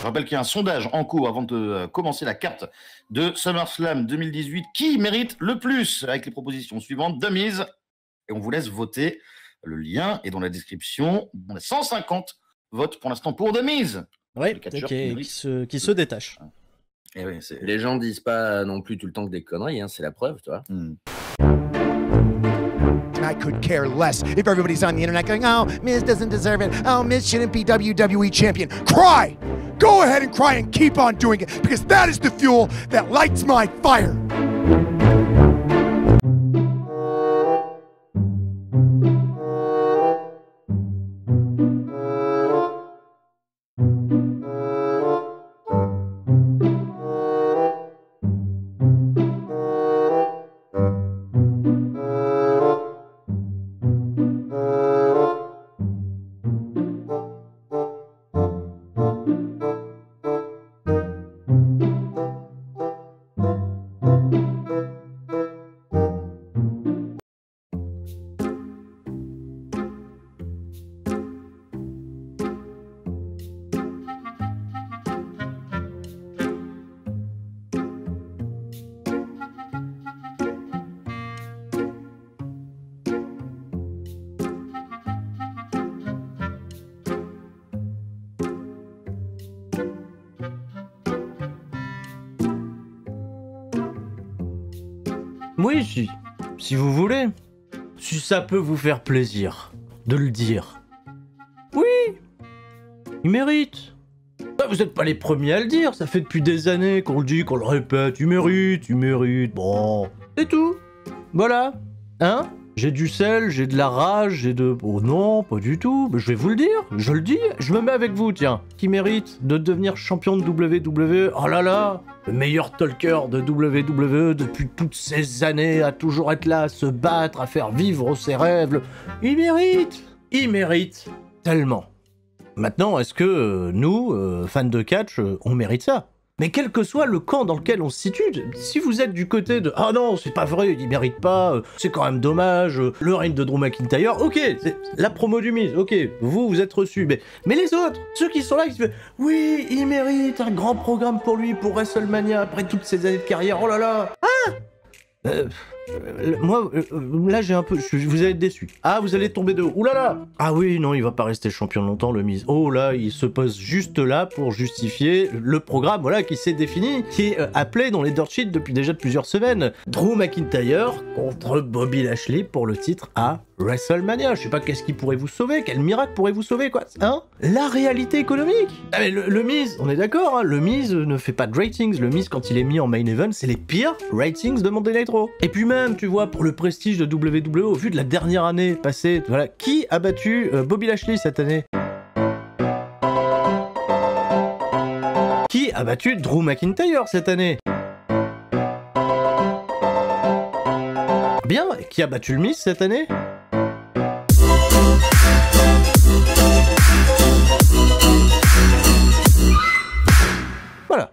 rappelle qu'il y a un sondage en cours avant de commencer la carte de SummerSlam 2018. Qui mérite le plus? Avec les propositions suivantes. The Miz. Et on vous laisse voter. Le lien est dans la description. On a 150 votes pour l'instant pour The Miz. Ouais, qui se détache. Et oui, les gens disent pas non plus tout le temps que des conneries, hein, c'est la preuve, tu vois. I could care less if everybody's on the internet going, oh, Miz doesn't deserve it. Oh, Miz shouldn't be WWE champion. Cry! Go ahead and cry and keep on doing it because that is the fuel that lights my fire. Oui, si vous voulez. Si ça peut vous faire plaisir de le dire. Oui, il mérite. Bah, vous n'êtes pas les premiers à le dire, ça fait depuis des années qu'on le dit, qu'on le répète. Il mérite, bon, c'est tout. Voilà, hein? J'ai du sel, j'ai de la rage, j'ai de... Oh non, pas du tout, mais je vais vous le dire, je le dis, je me mets avec vous, tiens. Qui mérite de devenir champion de WWE? Oh là là, le meilleur talker de WWE depuis toutes ces années, à toujours être là, à se battre, à faire vivre ses rêves. Il mérite tellement. Maintenant, est-ce que nous, fans de catch, on mérite ça? Mais quel que soit le camp dans lequel on se situe, si vous êtes du côté de « Ah non, c'est pas vrai, il mérite pas, c'est quand même dommage, le règne de Drew McIntyre, ok, c'est la promo du Miz, ok, vous êtes reçus, mais les autres, ceux qui sont là, qui se disent « Oui, il mérite un grand programme pour lui, pour WrestleMania, après toutes ces années de carrière, oh là là !» Moi, là j'ai un peu... Vous allez être déçus. Ah, vous allez tomber de haut. Ouh là là! Ah oui, non, il va pas rester champion longtemps, le Miz. Oh là, il se pose juste là pour justifier le programme, voilà, qui s'est défini, qui est appelé dans les dirt sheets depuis déjà plusieurs semaines. Drew McIntyre contre Bobby Lashley pour le titre à WrestleMania. Je sais pas qu'est-ce qui pourrait vous sauver, quel miracle pourrait vous sauver, quoi. Hein? La réalité économique! Ah mais le Miz, on est d'accord, hein, le Miz ne fait pas de ratings. Le Miz, quand il est mis en main event, c'est les pires ratings de Monday Night Raw. Et puis même, tu vois, pour le prestige de WWE, au vu de la dernière année passée, voilà, qui a battu Bobby Lashley cette année? Qui a battu Drew McIntyre cette année? Bien, qui a battu le Miz cette année? Voilà.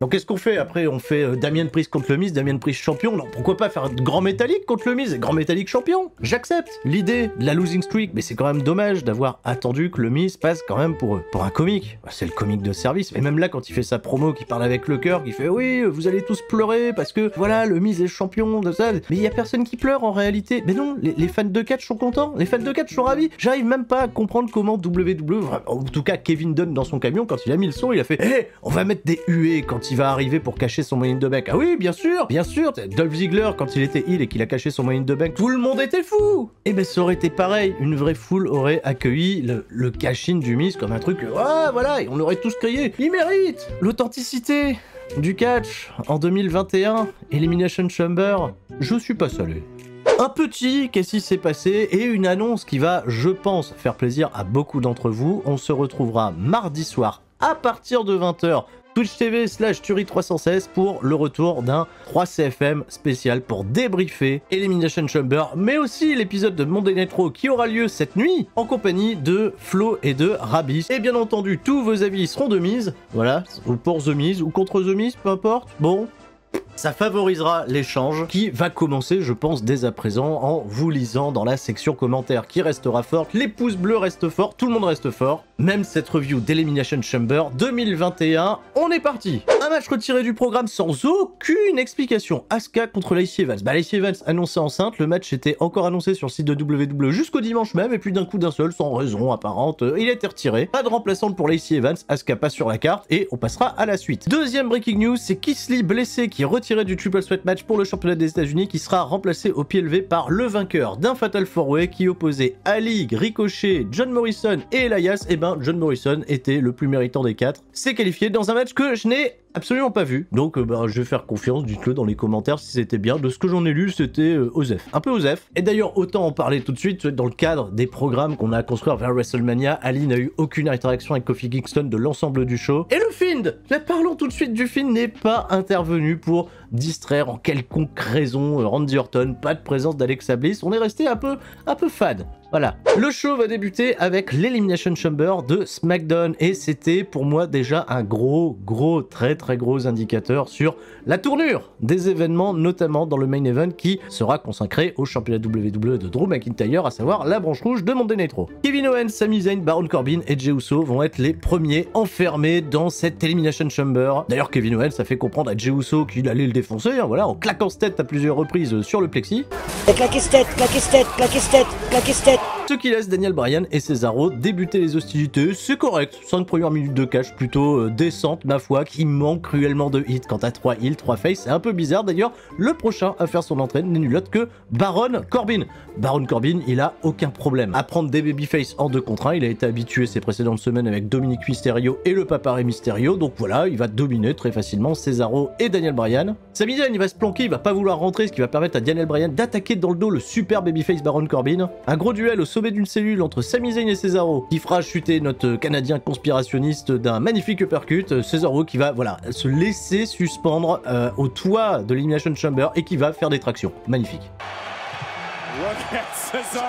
Donc qu'est-ce qu'on fait? Après on fait Damien Priest contre le Miz, Damien Priest champion. Non, pourquoi pas faire Grand Métallique contre le Miz et Grand Métallique champion? J'accepte l'idée de la losing streak, mais c'est quand même dommage d'avoir attendu que le Miz passe quand même pour un comique. C'est le comique de service. Mais même là, quand il fait sa promo, qui parle avec le cœur, qui fait oui, vous allez tous pleurer parce que voilà, le Miz est champion de ça. Mais il y a personne qui pleure en réalité. Mais non, les fans de catch sont contents, les fans de catch sont ravis. J'arrive même pas à comprendre comment WWE, en tout cas Kevin Dunn dans son camion, quand il a mis le son, il a fait hey, on va mettre des huées quand il va arriver pour cacher son moyen de bank. Ah oui, bien sûr. Dolph Ziggler, quand il était heel et qu'il a caché son moyen de bank, tout le monde était fou. Et ben ça aurait été pareil. Une vraie foule aurait accueilli le cash-in du Miz comme un truc, ah voilà, et on aurait tous crié, il mérite. L'authenticité du catch en 2021, Elimination Chamber, je suis pas salé. Un petit, qu'est-ce qui s'est passé, et une annonce qui va, je pense, faire plaisir à beaucoup d'entre vous. On se retrouvera mardi soir à partir de 20h Twitch TV/Turi316 pour le retour d'un 3CFM spécial pour débriefer Elimination Chamber, mais aussi l'épisode de Monday Night Raw qui aura lieu cette nuit en compagnie de Flo et de Rabis. Et bien entendu, tous vos avis seront de mise, voilà, ou pour The Miz, ou contre The Miz, peu importe. Bon, Ça favorisera l'échange qui va commencer, je pense, dès à présent en vous lisant dans la section commentaires qui restera forte. Les pouces bleus restent forts, tout le monde reste fort. Même cette review d'Elimination Chamber 2021, on est parti. Un match retiré du programme sans aucune explication. Asuka contre Lacey Evans. Lacey Evans annoncé enceinte, le match était encore annoncé sur le site de WWE jusqu'au dimanche même, et puis d'un coup d'un seul, sans raison apparente, il a été retiré. Pas de remplaçante pour Lacey Evans, Asuka passe sur la carte, et on passera à la suite. Deuxième breaking news, c'est Keith Lee blessé qui est retiré du Triple Threat match pour le championnat des États-Unis, qui sera remplacé au pied levé par le vainqueur d'un Fatal 4-Way qui opposait Ali, Ricochet, John Morrison et Elias. Et ben, John Morrison était le plus méritant des quatre. C'est qualifié dans un match que je n'ai absolument pas vu. Donc je vais faire confiance, dites-le dans les commentaires si c'était bien. De ce que j'en ai lu, c'était osef. Un peu osef. Et d'ailleurs, autant en parler tout de suite, dans le cadre des programmes qu'on a à construire vers WrestleMania, Ali n'a eu aucune interaction avec Kofi Kingston de l'ensemble du show. Et le Fiend, parlons tout de suite du Fiend, n'est pas intervenu pour distraire en quelconque raison Randy Orton. Pas de présence d'Alexa Bliss. On est resté un peu fade. Voilà. Le show va débuter avec l'Elimination Chamber de SmackDown et c'était pour moi déjà un très gros indicateur sur la tournure des événements, notamment dans le main event qui sera consacré au championnat WWE de Drew McIntyre, à savoir la branche rouge de Monday Night Raw. Kevin Owens, Sami Zayn, Baron Corbin et Jey Uso vont être les premiers enfermés dans cette Elimination Chamber. D'ailleurs, Kevin Owens a fait comprendre à Jey Uso qu'il allait le défoncer, hein, voilà, en claquant sa tête à plusieurs reprises sur le plexi. Et claquer sa tête, claquer sa tête, claquer sa tête, claquer sa tête. Ce qui laisse Daniel Bryan et Cesaro débuter les hostilités, c'est correct. 5 premières minutes de catch plutôt décentes, ma foi, qui manque cruellement de hits. Quant à 3 heels, 3 face, c'est un peu bizarre. D'ailleurs, le prochain à faire son entrée n'est nul autre que Baron Corbin. Baron Corbin, il a aucun problème à prendre des babyface en 2 contre 1. Il a été habitué ces précédentes semaines avec Dominic Mysterio et le Papa Rey Mysterio. Donc voilà, il va dominer très facilement Cesaro et Daniel Bryan. Sami Zayn, il va se planquer, il va pas vouloir rentrer, ce qui va permettre à Daniel Bryan d'attaquer dans le dos le super babyface Baron Corbin. Un gros duel au sommet d'une cellule entre Sami Zayn et Cesaro qui fera chuter notre Canadien conspirationniste d'un magnifique uppercut. Cesaro qui va voilà se laisser suspendre au toit de l'Elimination Chamber et qui va faire des tractions. Magnifique.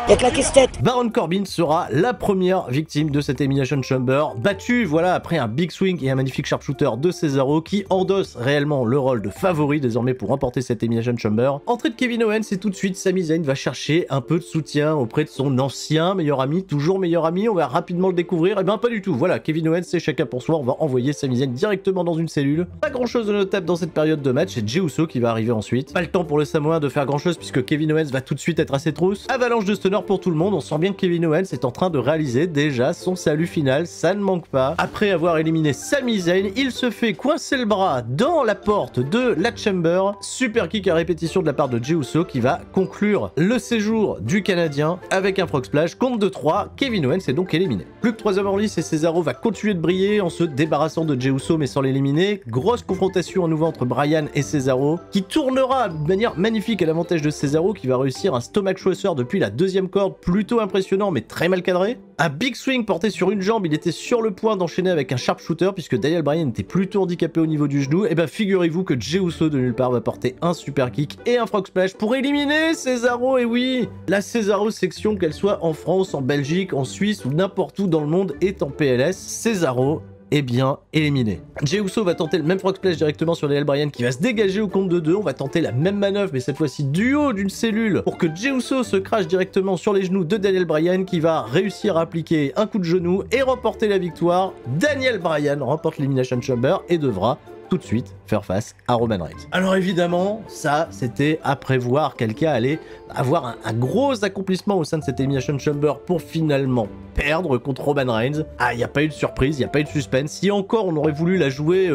Et claquer sa tête. Baron Corbin sera la première victime de cette Elimination Chamber, battu voilà après un big swing et un magnifique sharpshooter de Cesaro qui endosse réellement le rôle de favori désormais pour remporter cette Elimination Chamber. Entrée de Kevin Owens et tout de suite Sami Zayn va chercher un peu de soutien auprès de son ancien meilleur ami, toujours meilleur ami, on va rapidement le découvrir. Et ben pas du tout, voilà, Kevin Owens c'est chacun pour soi, on va envoyer Sami Zayn directement dans une cellule. Pas grand chose de notable dans cette période de match, c'est Jey Uso qui va arriver ensuite. Pas le temps pour le Samoan de faire grand chose puisque Kevin Owens va tout de suite être à ses trousses. Avalanche de stunner pour tout le monde, on sent bien que Kevin Owens est en train de réaliser déjà son salut final, ça ne manque pas. Après avoir éliminé Sami Zayn, il se fait coincer le bras dans la porte de la Chamber. Super kick à répétition de la part de Jey Uso qui va conclure le séjour du Canadien avec un frog splash. Compte de 3, Kevin Owens est donc éliminé. Plus que 3 hommes en lice et Cesaro va continuer de briller en se débarrassant de Jey Uso mais sans l'éliminer. Grosse confrontation à nouveau entre Bryan et Cesaro qui tournera de manière magnifique à l'avantage de Cesaro qui va réussir un stomach crusher depuis la deuxième corde, plutôt impressionnant mais très mal cadré. Un big swing porté sur une jambe, il était sur le point d'enchaîner avec un sharpshooter puisque Daniel Bryan était plutôt handicapé au niveau du genou. Et ben figurez-vous que Jey Uso de nulle part va porter un super kick et un frog splash pour éliminer Cesaro. Et oui, la Cesaro section, qu'elle soit en France, en Belgique, en Suisse ou n'importe où dans le monde, est en PLS. Cesaro est bien éliminé. Jey Uso va tenter le même frog splash directement sur Daniel Bryan qui va se dégager au compte de 2. On va tenter la même manœuvre mais cette fois-ci du haut d'une cellule pour que Jey Uso se crache directement sur les genoux de Daniel Bryan qui va réussir à appliquer un coup de genou et remporter la victoire. Daniel Bryan remporte l'Elimination Chamber et devra tout de suite faire face à Roman Reigns. Alors évidemment, ça c'était à prévoir, quelqu'un allait avoir un gros accomplissement au sein de cette Elimination Chamber pour finalement perdre contre Roman Reigns. Ah, il n'y a pas eu de surprise, il n'y a pas eu de suspense. Si encore on aurait voulu la jouer,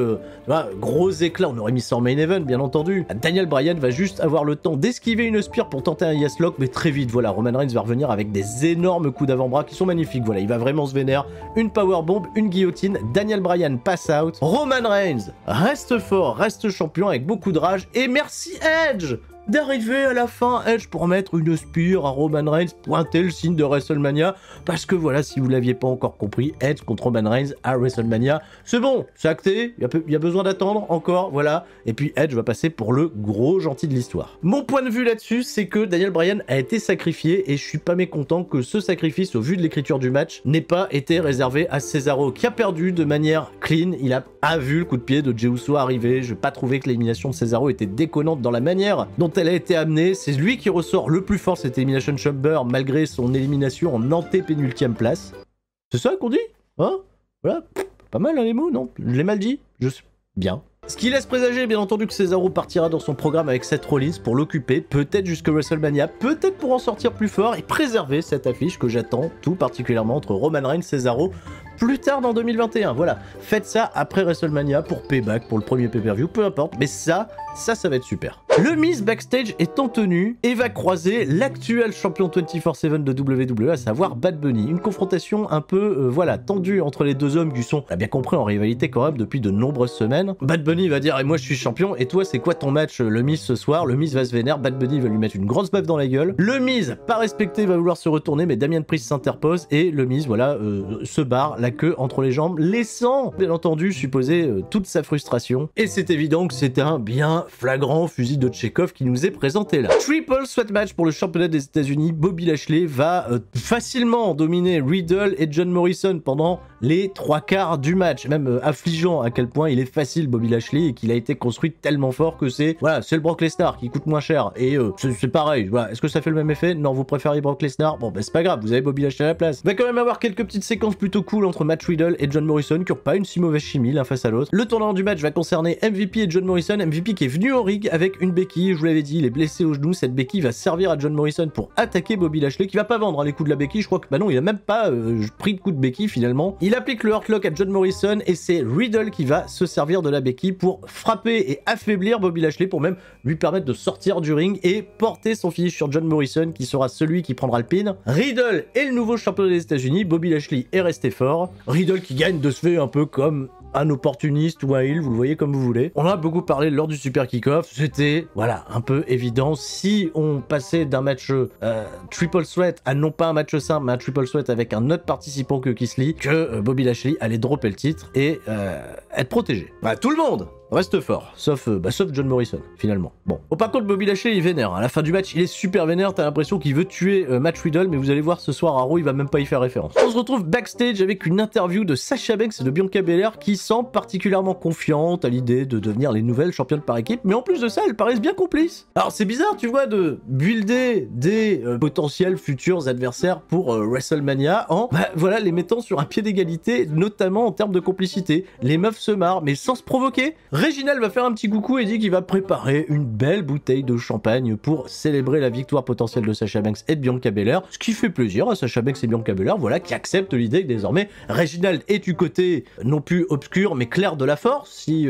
gros éclat, on aurait mis ça en main event, bien entendu. Daniel Bryan va juste avoir le temps d'esquiver une spear pour tenter un yes lock, mais très vite, voilà, Roman Reigns va revenir avec des énormes coups d'avant-bras qui sont magnifiques. Voilà, il va vraiment se vénère. Une powerbomb, une guillotine, Daniel Bryan pass out. Roman Reigns reste fort, reste champion avec beaucoup de rage. Et merci Edge d'arriver à la fin, Edge pour mettre une spire à Roman Reigns, pointer le signe de WrestleMania, parce que voilà, si vous l'aviez pas encore compris, Edge contre Roman Reigns à WrestleMania, c'est bon, c'est acté, il y a besoin d'attendre encore, voilà, et puis Edge va passer pour le gros gentil de l'histoire. Mon point de vue là-dessus, c'est que Daniel Bryan a été sacrifié, et je suis pas mécontent que ce sacrifice, au vu de l'écriture du match, n'ait pas été réservé à Cesaro, qui a perdu de manière clean, il a vu le coup de pied de Jey Uso arriver, je n'ai pas trouvé que l'élimination de Cesaro était déconnante dans la manière dont elle a été amenée, c'est lui qui ressort le plus fort cette Elimination Chamber, malgré son élimination en antépénultième place. C'est ça qu'on dit? Hein? Voilà, pas mal hein, les mots, non? Je l'ai mal dit? Je sais bien. Ce qui laisse présager, bien entendu, que Cesaro partira dans son programme avec Seth Rollins pour l'occuper, peut-être jusqu'à WrestleMania, peut-être pour en sortir plus fort et préserver cette affiche que j'attends tout particulièrement entre Roman Reigns et Cesaro plus tard dans 2021. Voilà, faites ça après WrestleMania pour Payback, pour le premier pay-per-view, peu importe, mais ça va être super. Le Miz backstage est en tenue et va croiser l'actuel champion 24/7 de WWE, à savoir Bad Bunny. Une confrontation un peu, voilà, tendue entre les deux hommes qui sont, on a bien compris, en rivalité quand même depuis de nombreuses semaines. Bad Bunny va dire, et moi je suis champion, et toi c'est quoi ton match, le Miz ce soir? Le Miz va se vénère, Bad Bunny va lui mettre une grosse baffe dans la gueule. Le Miz, pas respecté, va vouloir se retourner, mais Damien Priest s'interpose et le Miz, voilà, se barre, la queue entre les jambes, laissant, bien entendu, supposer toute sa frustration. Et c'est évident que c'est un bien flagrant fusil de Tchekhov qui nous est présenté là. Triple sweat match pour le championnat des États-Unis. Bobby Lashley va facilement dominer Riddle et John Morrison pendant les 3/4 du match, même affligeant à quel point il est facile Bobby Lashley et qu'il a été construit tellement fort que c'est, voilà, c'est le Brock Lesnar qui coûte moins cher et c'est pareil, voilà. Est-ce que ça fait le même effet? Non, vous préférez Brock Lesnar? Bon, ben c'est pas grave, vous avez Bobby Lashley à la place. Il va quand même avoir quelques petites séquences plutôt cool entre Matt Riddle et John Morrison qui n'ont pas une si mauvaise chimie l'un face à l'autre. Le tournant du match va concerner MVP et John Morrison, MVP qui est venu au ring avec une béquille, je vous l'avais dit, il est blessé au genou, cette béquille va servir à John Morrison pour attaquer Bobby Lashley qui va pas vendre les coups de la béquille, je crois que bah non, il a même pas pris de coup de béquille finalement. Il applique le Hurt Lock à John Morrison et c'est Riddle qui va se servir de la béquille pour frapper et affaiblir Bobby Lashley pour même lui permettre de sortir du ring et porter son finish sur John Morrison qui sera celui qui prendra le pin. Riddle est le nouveau champion des États-Unis, Bobby Lashley est resté fort. Riddle qui gagne de ce fait un peu comme un opportuniste ou un heel, vous le voyez comme vous voulez. On en a beaucoup parlé lors du Super Kickoff, c'était, voilà, un peu évident. Si on passait d'un match triple threat à non pas un match simple, mais un triple threat avec un autre participant que Keith Lee, que Bobby Lashley allait dropper le titre et être protégé. Bah, tout le monde reste fort, sauf John Morrison, finalement. Bon. Par contre, Bobby Lashley, il est vénère. À la fin du match, il est super vénère. T'as l'impression qu'il veut tuer Matt Riddle, mais vous allez voir ce soir à Raw, il va même pas y faire référence. On se retrouve backstage avec une interview de Sasha Banks et de Bianca Belair qui semblent particulièrement confiantes à l'idée de devenir les nouvelles championnes par équipe, mais en plus de ça, elles paraissent bien complices. Alors, c'est bizarre, tu vois, de builder des potentiels futurs adversaires pour WrestleMania en, voilà, les mettant sur un pied d'égalité, notamment en termes de complicité. Les meufs se marrent, mais sans se provoquer. Reginald va faire un petit coucou et dit qu'il va préparer une belle bouteille de champagne pour célébrer la victoire potentielle de Sasha Banks et de Bianca Belair, ce qui fait plaisir à Sasha Banks et Bianca Belair, voilà, qui acceptent l'idée que désormais Reginald est du côté non plus obscur mais clair de la force, si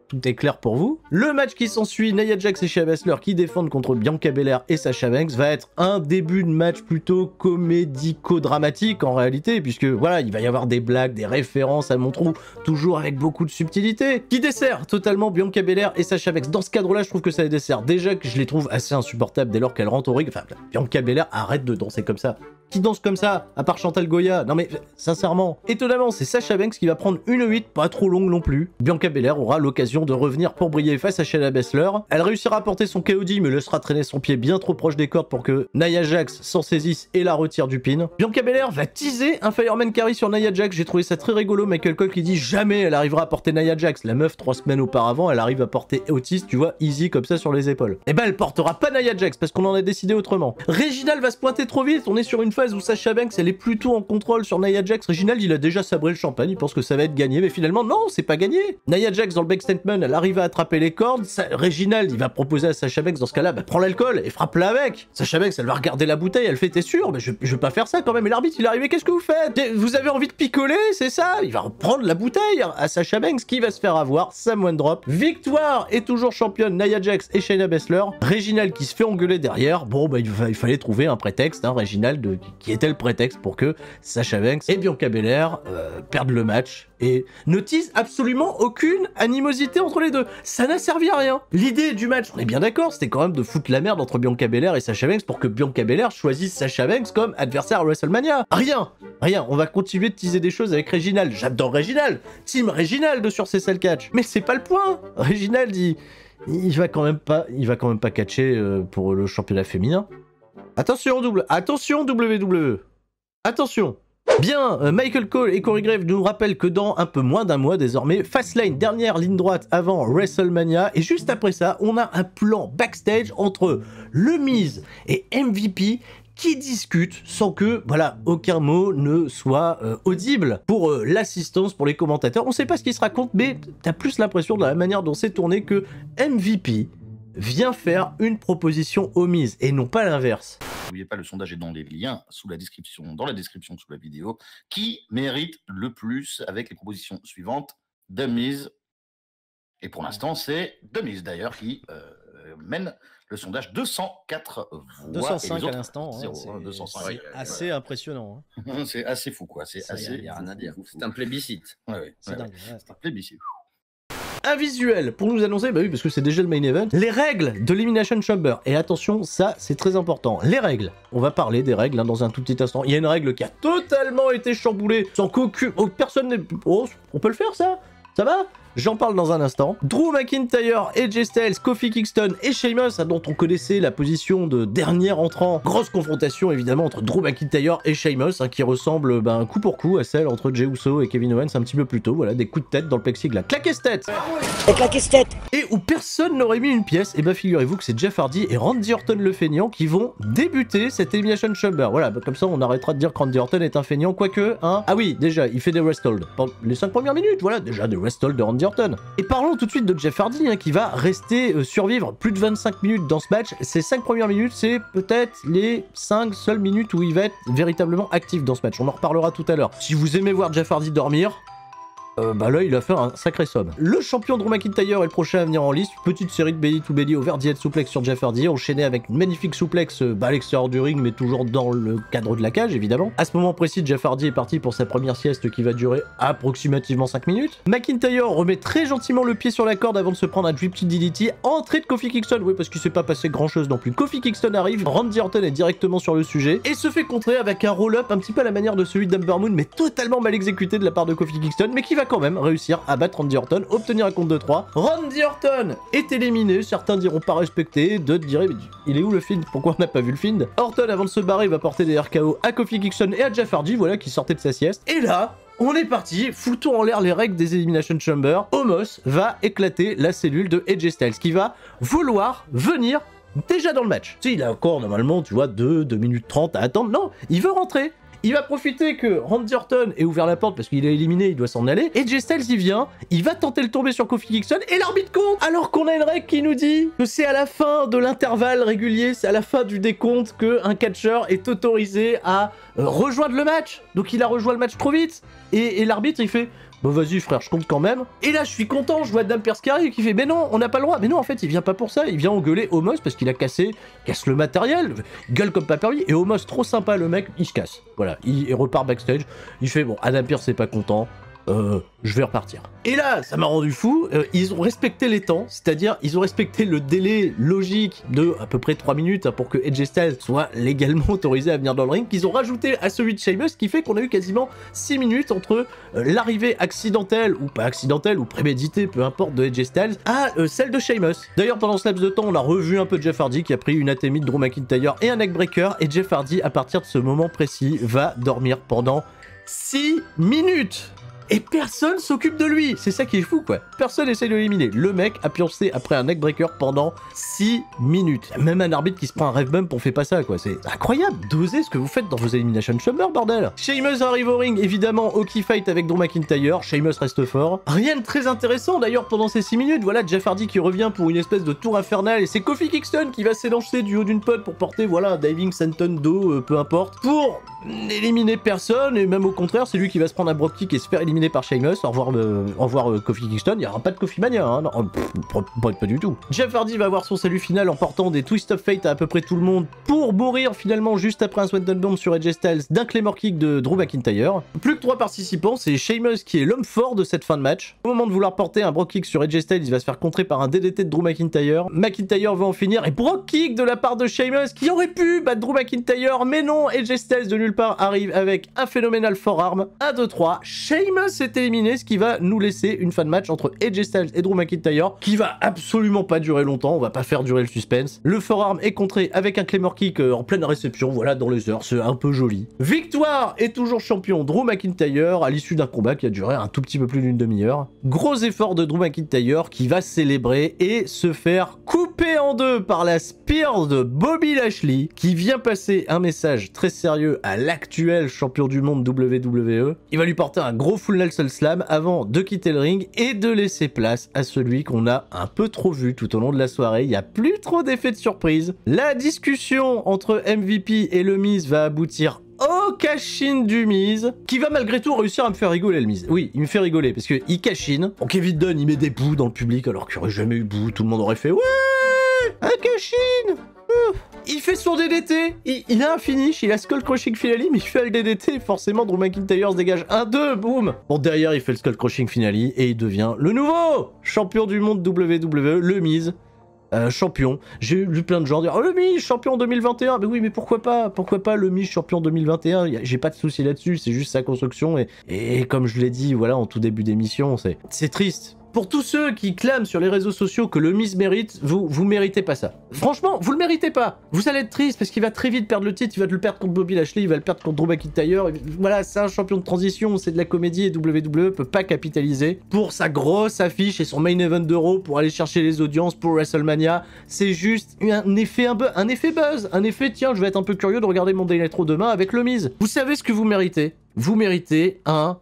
tout est clair pour vous. Le match qui s'ensuit, Nia Jax et Shayna Baszler qui défendent contre Bianca Belair et Sasha Banks, va être un début de match plutôt comédico-dramatique en réalité, puisque voilà, il va y avoir des blagues, des références à mon trou, toujours avec beaucoup de subtilité, qui dessert totalement Bianca Belair et Sasha Banks. Dans ce cadre-là, je trouve que ça les dessert. Déjà que je les trouve assez insupportables dès lors qu'elles rentrent au ring. Enfin, Bianca Belair, arrête de danser comme ça. Qui danse comme ça, à part Chantal Goya? Non mais, sincèrement. Étonnamment, c'est Sasha Banks qui va prendre une 8, pas trop longue non plus. Bianca Belair aura l'occasion de revenir pour briller face à Shayna Baszler. Elle réussira à porter son KOD, mais laissera traîner son pied bien trop proche des cordes pour que Nia Jax s'en saisisse et la retire du pin. Bianca Belair va teaser un Fireman Carry sur Nia Jax. J'ai trouvé ça très rigolo. Michael Cole qui dit jamais elle arrivera à porter Nia Jax. La meuf, 3 semaines auparavant, elle arrive à porter Otis, tu vois, easy comme ça sur les épaules. Et ben, elle portera pas Nia Jax parce qu'on en a décidé autrement. Reginald va se pointer trop vite. On est sur une phase où Sasha Banks elle est plutôt en contrôle sur Nia Jax. Reginald il a déjà sabré le champagne, il pense que ça va être gagné, mais finalement non, c'est pas gagné. Nia Jax dans le back statement, elle arrive à attraper les cordes. Reginald il va proposer à Sasha Banks dans ce cas-là, prends l'alcool et frappe-la avec. Sasha Banks elle va regarder la bouteille, elle fait t'es sûr? Mais je vais pas faire ça quand même. Et l'arbitre il est arrivé, qu'est-ce que vous faites? Vous avez envie de picoler, c'est ça? Il va reprendre la bouteille à Sasha Banks qui va se faire avoir. Samoan drop. Victoire et toujours championne Nia Jax et Shayna Baszler. Reginald qui se fait engueuler derrière. Bon bah il fallait trouver un prétexte, hein, Reginald qui était le prétexte pour que Sasha Banks et Bianca Belair perdent le match et ne teasent absolument aucune animosité entre les deux. Ça n'a servi à rien. L'idée du match, on est bien d'accord, c'était quand même de foutre la merde entre Bianca Belair et Sasha Banks pour que Bianca Belair choisisse Sasha Banks comme adversaire à WrestleMania. Rien. On va continuer de teaser des choses avec Reginald. J'adore Reginald. Team Reginald sur ces salles catch. Mais c'est pas le point. Reginald, il va quand même pas catcher pour le championnat féminin. Attention WWE. Attention. Bien, Michael Cole et Corey Graves nous rappellent que dans un peu moins d'un mois désormais, Fastlane, dernière ligne droite avant WrestleMania, et juste après ça, on a un plan backstage entre le Miz et MVP qui discutent sans que, voilà, aucun mot ne soit audible pour l'assistance, pour les commentateurs. On sait pas ce qui se raconte, mais t'as plus l'impression de la manière dont c'est tourné que MVP vient faire une proposition au Miz et non pas l'inverse. N'oubliez pas, le sondage est dans les liens dans la description sous la vidéo. Qui mérite le plus avec les propositions suivantes? The Miz. Et pour l'instant, c'est The Miz d'ailleurs qui mène le sondage. 204 voix. 205 à l'instant. Hein, 205. C'est assez impressionnant. Hein. C'est assez fou, quoi. C'est assez. Il n'y a rien à dire. C'est un plébiscite. C'est dingue. C'est un plébiscite. Un visuel pour nous annoncer, bah oui, parce que c'est déjà le main event, les règles de l'Elimination Chamber. Et attention, ça c'est très important. Les règles, on va parler des règles hein, dans un tout petit instant. Il y a une règle qui a totalement été chamboulée, sans qu'aucune personne n'ait... Oh, on peut le faire ça? Ça va? J'en parle dans un instant. Drew McIntyre, AJ Styles, Kofi Kingston et Sheamus, dont on connaissait la position de dernier entrant. Grosse confrontation évidemment entre Drew McIntyre et Sheamus, hein, qui ressemble coup pour coup à celle entre Jey Uso et Kevin Owens un petit peu plus tôt. Voilà, des coups de tête dans le plexiglas. Claquez-tête! Claquez-tête! Et où personne n'aurait mis une pièce, et bah figurez-vous que c'est Jeff Hardy et Randy Orton le feignant qui vont débuter cette Elimination Chamber. Voilà, bah, comme ça on arrêtera de dire que Randy Orton est un feignant, quoique, hein. Ah oui, déjà, il fait des rest hold. Les 5 premières minutes, voilà, déjà des rest hold de Randy Orton. Et parlons tout de suite de Jeff Hardy, hein, qui va rester survivre plus de 25 minutes dans ce match. Ces 5 premières minutes, c'est peut-être les 5 seules minutes où il va être véritablement actif dans ce match. On en reparlera tout à l'heure. Si vous aimez voir Jeff Hardy dormir... bah là il a fait un sacré somme. Le champion Drew McIntyre est le prochain à venir en liste. Petite série de belly to belly over the head suplex sur Jeff Hardy, enchaîné avec une magnifique suplex à l'extérieur du ring mais toujours dans le cadre de la cage évidemment. À ce moment précis, Jeff Hardy est parti pour sa première sieste qui va durer approximativement 5 minutes. McIntyre remet très gentiment le pied sur la corde avant de se prendre un drip DDT. Entrée de Kofi Kingston, oui parce qu'il s'est pas passé grand chose non plus. Kofi Kingston arrive, Randy Orton est directement sur le sujet et se fait contrer avec un roll-up un petit peu à la manière de celui d'Ember Moon mais totalement mal exécuté de la part de Kofi Kingston mais qui va quand même réussir à battre Randy Orton, obtenir un compte de 3. Randy Orton est éliminé, certains diront pas respecté, d'autres diraient mais il est où le Fiend? Pourquoi on n'a pas vu le Fiend? Orton avant de se barrer va porter des RKO à Kofi Kingston et à Jeff Hardy, voilà, qui sortait de sa sieste. Et là, on est parti, foutons en l'air les règles des Elimination Chamber. Omos va éclater la cellule de AJ Styles qui va vouloir venir déjà dans le match. Tu sais, il a encore normalement, tu vois, 2 minutes 30 à attendre. Non, il veut rentrer. Il va profiter que Randy Orton ait ouvert la porte parce qu'il est éliminé, il doit s'en aller. Et AJ Styles y vient, il va tenter le tomber sur Kofi Kingston et l'arbitre compte. Alors qu'on a une règle qui nous dit que c'est à la fin de l'intervalle régulier, c'est à la fin du décompte qu'un catcheur est autorisé à rejoindre le match. Donc il a rejoint le match trop vite. Et l'arbitre il fait... Bon vas-y frère, je compte quand même. Et là je suis content, je vois Adam Pearce qui arrive qui fait mais non, on n'a pas le droit. Mais non en fait il vient pas pour ça, il vient engueuler Omos parce qu'il a casse le matériel, gueule comme pas permis. Et Omos trop sympa le mec, il se casse. Voilà, il repart backstage, il fait bon Adam Pearce c'est pas content. Je vais repartir. Et là, ça m'a rendu fou, ils ont respecté les temps, c'est-à-dire ils ont respecté le délai logique de à peu près 3 minutes hein, pour que AJ Styles soit légalement autorisé à venir dans le ring, qu'ils ont rajouté à celui de Sheamus, ce qui fait qu'on a eu quasiment 6 minutes entre l'arrivée accidentelle, ou pas accidentelle, ou préméditée, peu importe, de AJ Styles, à celle de Sheamus. D'ailleurs, pendant ce laps de temps, on a revu un peu Jeff Hardy qui a pris une atémie de Drew McIntyre et un neckbreaker, et Jeff Hardy, à partir de ce moment précis, va dormir pendant 6 minutes. Et personne s'occupe de lui. C'est ça qui est fou, quoi. Personne essaie de l'éliminer. Le mec a pioncé après un neckbreaker pendant 6 minutes. Y a même un arbitre qui se prend un ref bump, on fait pas ça, quoi. C'est incroyable. Dosez ce que vous faites dans vos Elimination Chamber, bordel. Sheamus arrive au ring, évidemment, hockey fight avec Drew McIntyre. Sheamus reste fort. Rien de très intéressant, d'ailleurs, pendant ces 6 minutes. Voilà, Jeff Hardy qui revient pour une espèce de tour infernal. Et c'est Kofi Kingston qui va s'élancer du haut d'une pod pour porter, voilà, un diving senton d'eau, peu importe, pour éliminer personne. Et même au contraire, c'est lui qui va se prendre un dropkick et se faire éliminer éliminé par Sheamus. Au revoir Kofi Kingston. Il n'y aura pas de Kofi Mania, hein. Non, pas du tout. Jeff Hardy va avoir son salut final en portant des Twist of Fate à peu près tout le monde pour mourir finalement juste après un Swanton Bomb sur AJ Styles d'un Claymore Kick de Drew McIntyre. Plus que 3 participants, c'est Sheamus qui est l'homme fort de cette fin de match. Au moment de vouloir porter un Brock Kick sur AJ Styles, il va se faire contrer par un DDT de Drew McIntyre. McIntyre va en finir et Brock Kick de la part de Sheamus qui aurait pu battre Drew McIntyre, mais non, AJ Styles de nulle part arrive avec un phénoménal forearm. 1, 2, 3, Sheamus est éliminé, ce qui va nous laisser une fin de match entre AJ Styles et Drew McIntyre qui va absolument pas durer longtemps, on va pas faire durer le suspense. Le forearm est contré avec un Claymore Kick en pleine réception, voilà, dans les heures, c'est un peu joli. Victoire et toujours champion Drew McIntyre à l'issue d'un combat qui a duré un tout petit peu plus d'une demi-heure. Gros effort de Drew McIntyre qui va célébrer et se faire couper en deux par la Spear de Bobby Lashley qui vient passer un message très sérieux à l'actuel champion du monde WWE. Il va lui porter un gros full Nelson Slam avant de quitter le ring et de laisser place à celui qu'on a un peu trop vu tout au long de la soirée. Il n'y a plus trop d'effets de surprise. La discussion entre MVP et le Miz va aboutir au cash-in du Miz, qui va malgré tout réussir à me faire rigoler, le Miz. Oui, il me fait rigoler, parce qu'il cash-in. Bon, Kevin Dunn, il met des bouts dans le public, alors qu'il n'y aurait jamais eu bout. Tout le monde aurait fait « Ouais, un cash-in !» Il fait son DDT, il a un finish, il a Skull Crushing Finale, mais il fait le DDT, forcément Drew McIntyre se dégage 1-2, boum. Bon, derrière il fait le Skull Crushing Finale, et il devient le nouveau champion du monde WWE, le Miz. Champion. J'ai lu plein de gens dire « Oh, le Miz, champion 2021 !» Mais oui, mais pourquoi pas le Miz, champion 2021 ? J'ai pas de souci là-dessus, c'est juste sa construction, et comme je l'ai dit, voilà, en tout début d'émission, c'est triste. Pour tous ceux qui clament sur les réseaux sociaux que le Miz mérite, vous méritez pas ça. Franchement, vous le méritez pas. Vous allez être triste parce qu'il va très vite perdre le titre, il va le perdre contre Bobby Lashley, il va le perdre contre Drew McIntyre. Voilà, c'est un champion de transition, c'est de la comédie et WWE peut pas capitaliser pour sa grosse affiche et son main event d'Euro pour aller chercher les audiences pour WrestleMania. C'est juste un effet buzz, un effet tiens, je vais être un peu curieux de regarder mon Day Night Raw demain avec le Miz. Vous savez ce que vous méritez ? Vous méritez un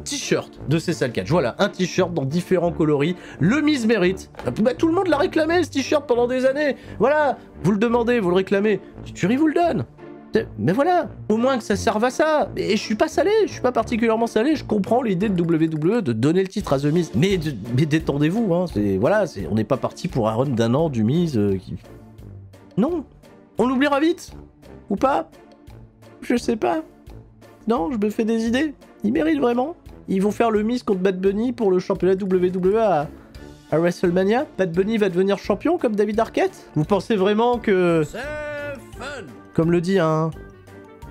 t-shirt de Cessal Catch. Voilà, un t-shirt dans différents coloris. Le Miz mérite. Bah, tout le monde l'a réclamé, ce t-shirt, pendant des années. Voilà, vous le demandez, vous le réclamez. Tuerie vous le donne. Mais voilà, au moins que ça serve à ça. Et je suis pas salé, je suis pas particulièrement salé. Je comprends l'idée de WWE de donner le titre à The Miz. Mais détendez-vous, hein. On n'est pas parti pour un run d'un an du Miz qui... Non, on l'oubliera vite. Ou pas. Je sais pas. Non, je me fais des idées. Ils méritent vraiment. Ils vont faire le Miz contre Bad Bunny pour le championnat WWE à WrestleMania. Bad Bunny va devenir champion comme David Arquette. Vous pensez vraiment que... C'est fun. Comme le dit un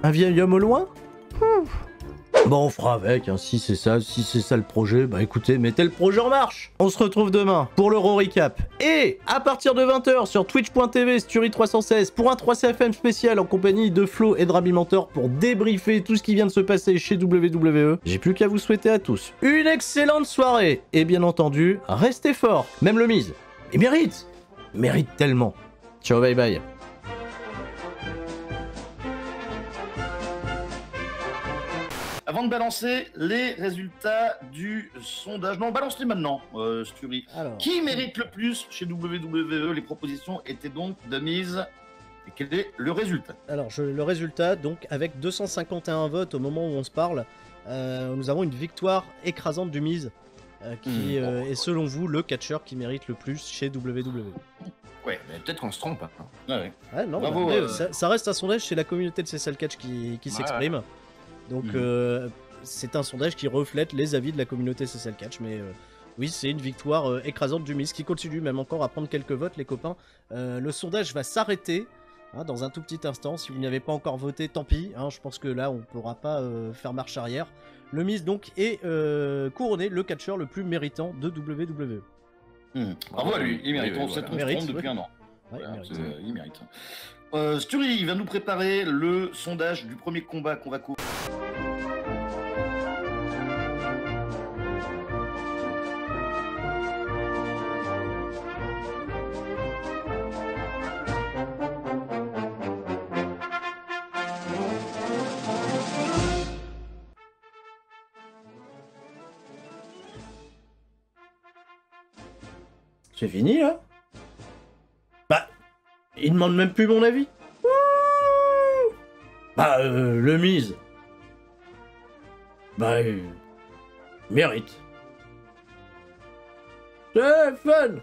vieil homme au loin. Bon, on fera avec, hein. Si c'est ça le projet, bah écoutez, mettez le projet en marche. On se retrouve demain pour l'Euro Recap. Et à partir de 20h sur twitch.tv Sturi316 pour un 3CFM spécial en compagnie de Flo et de Rami Mentor pour débriefer tout ce qui vient de se passer chez WWE. J'ai plus qu'à vous souhaiter à tous une excellente soirée. Et bien entendu, restez forts. Même le Miz, il mérite tellement. Ciao, bye bye. Avant de balancer les résultats du sondage, non, balance-les maintenant, Sturi. Alors, Qui mérite le plus chez WWE? Les propositions étaient donc de mise. Et quel est le résultat? Alors, le résultat, donc, avec 251 votes au moment où on se parle, nous avons une victoire écrasante du Miz, qui est selon vous le catcheur qui mérite le plus chez WWE. Ouais, Mais peut-être qu'on se trompe. Hein. ouais. Ouais, non, Bravo, mais ça reste un sondage chez la communauté de Cessal Catch qui s'exprime. Donc c'est un sondage qui reflète les avis de la communauté Cessal Catch, mais oui, c'est une victoire écrasante du Miz qui continue même encore à prendre quelques votes, les copains. Le sondage va s'arrêter dans un tout petit instant. Si vous n'y avez pas encore voté, tant pis. Je pense que là, on ne pourra pas faire marche arrière. Le Miz donc est couronné le catcheur le plus méritant de WWE. Bravo à lui, il mérite. Oui, On sait voilà. qu'on depuis un an. Ouais, Voilà, il mérite. il mérite. Sturi, il va nous préparer le sondage du premier combat qu'on va couvrir. c'est fini là. Bah, il demande même plus mon avis. Bah, le Miz. Bah, mérite. C'est fun.